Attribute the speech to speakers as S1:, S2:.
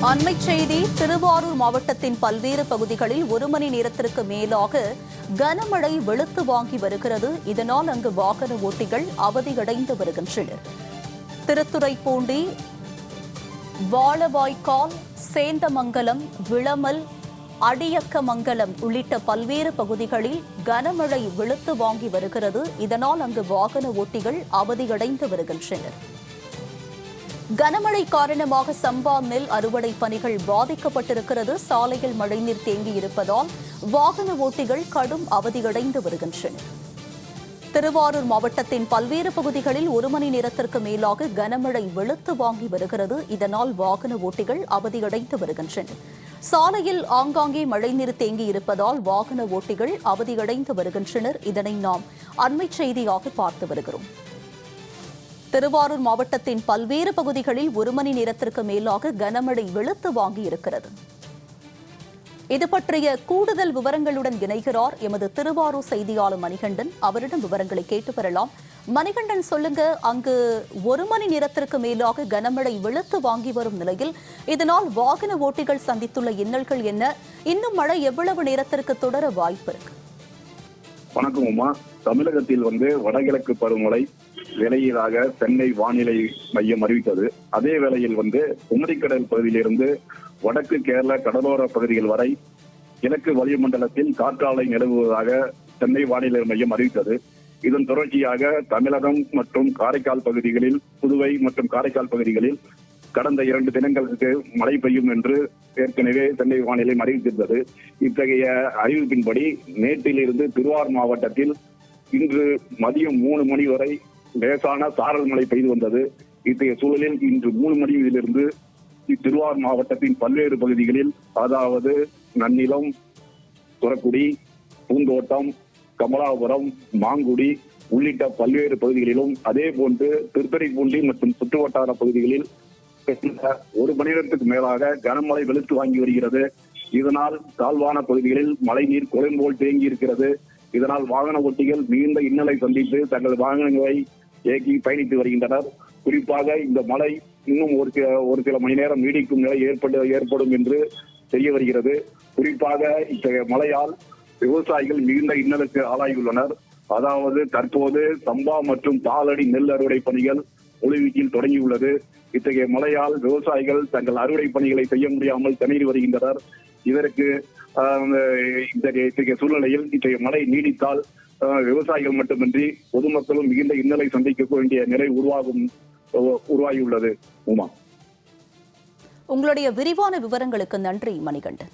S1: அண்மைச் செய்தி. திருவாரூர் மாவட்டத்தின் பல்வேறு பகுதிகளில் 1 மணி நேரத்திற்கு மேலாக கனமழை வெளுத்து வாங்கி வருகிறது. இதனால் அங்கு வாகன ஓட்டிகள் அவதியடைந்து வருகின்றனர். திருத்துறைப்பூண்டி, வாழவாய்க்கால், சேந்தமங்கலம், விளமல், அடியக்கமங்கலம் உள்ளிட்ட பல்வேறு பகுதிகளில் கனமழை வெளுத்து வாங்கி வருகிறது. இதனால் அங்கு வாகன ஓட்டிகள் அவதியடைந்து வருகின்றனர். கனமழை காரணமாக சம்பா நெல் அறுவடை பணிகள் பாதிக்கப்பட்டிருக்கிறது. சாலையில் மழைநீர் தேங்கியிருப்பதால் வாகன ஓட்டிகள் கடும் அவதியடைந்து வருகின்றனர். திருவாரூர் மாவட்டத்தின் பல்வேறு பகுதிகளில் 1 மணி நேரத்திற்கு மேலாக கனமழை வெளுத்து வாங்கி வருகிறது. இதனால் வாகன ஓட்டிகள் அவதியடைந்து வருகின்றனர். சாலையில் ஆங்காங்கே மழைநீர் தேங்கியிருப்பதால் வாகன ஓட்டிகள் அவதியடைந்து வருகின்றனர். இதனை நாம் அண்மைச் செய்தியாக பார்த்து வருகிறோம். திருவாரூர் மாவட்டத்தின் பல்வேறு பகுதிகளில் 1 மணி நேரத்திற்கு மேலாக கனமழை வெளுத்து வாங்கி இருக்கிறது. இது பற்றிய கூடுதல் விவரங்களுடன் இணைகிறார் எமது திருவாரூர் செய்தியாளர் மணிகண்டன். அவரிடம் விவரங்களை கேட்டு பெறலாம். மணிகண்டன், சொல்லுங்க, அங்கு 1 மணி நேரத்திற்கு மேலாக கனமழை வெளுத்து வாங்கி வரும் நிலையில் இதனால் வாகன ஓட்டிகள் சந்தித்துள்ள இன்னல்கள் என்ன? இன்னும் மழை எவ்வளவு நேரத்திற்கு தொடர வாய்ப்பு இருக்கு?
S2: வணக்கம் உமா. தமிழகத்தில் வடகிழக்கு பருவமழை விலகியதாக சென்னை வானிலை மையம் அறிவித்தது. அதே வேளையில் குமரிக்கடல் பகுதியிலிருந்து வடக்கு கேரள கடலோர பகுதிகள் வரை கிழக்கு வளிமண்டலத்தில் காற்றாலை நிலவுவதாக சென்னை வானிலை மையம் அறிவித்தது. இதன் தொடர்ச்சியாக தமிழகம் மற்றும் காரைக்கால் பகுதிகளில், புதுவை மற்றும் காரைக்கால் பகுதிகளில் கடந்த 2 தினங்களுக்கு மழை பெய்யும் என்று ஏற்கனவே சென்னை வானிலை அறிவித்திருந்தது. இத்தகைய அறிவிப்பின்படி நேற்றிலிருந்து திருவாரூர் மாவட்டத்தில் இன்று மதியம் 3 மணி வரை லேசான சாரல் மழை பெய்து வந்தது. இத்தகைய சூழலில் இன்று 3 மணியிலிருந்து திருவாரூர் மாவட்டத்தின் பல்வேறு பகுதிகளில், அதாவது நன்னிலம், துறக்குடி, பூந்தோட்டம், கமலாபுரம், மாங்குடி உள்ளிட்ட பல்வேறு பகுதிகளிலும், அதே போன்று திருத்துறைப்பூண்டி மற்றும் சுற்றுவட்டார பகுதிகளில் 1 மணி நேரத்துக்கு மேலாக கனமழை வெளுத்து வாங்கி வருகிறது. இதனால் தாழ்வான பகுதிகளில் மழை நீர் குளம் போல் தேங்கி இருக்கிறது. இதனால் வாகன ஓட்டிகள் மிகுந்த இன்னலை சந்தித்து தங்கள் வாகனங்களை இயக்கி பயணித்து வருகின்றனர். குறிப்பாக இந்த மழை இன்னும் ஒரு சில மணி நேரம் நீடிக்கும் நிலை ஏற்படும் என்று தெரிய வருகிறது. குறிப்பாக இத்தகைய மழையால் விவசாயிகள் மிகுந்த இன்னலுக்கு ஆளாகியுள்ளனர். அதாவது தற்போது சம்பா மற்றும் தாளடி நெல் அறுவடை பணிகள் முழுவீச்சில் தொடங்கியுள்ளது. இத்தகைய மழையால் விவசாயிகள் தங்கள் அறுவடை பணிகளை செய்ய முடியாமல் திணறி வருகின்றனர். இதற்கு இத்தகைய சூழ்நிலையில் இத்தகைய மழை நீடித்தால் விவசாயிகள் மட்டுமின்றி பொதுமக்களும் மிகுந்த இன்னலை சந்திக்க வேண்டிய நிலை உருவாகியுள்ளது. உமா,
S1: உங்களுடைய விரிவான விவரங்களுக்கு நன்றி மணிகண்டன்.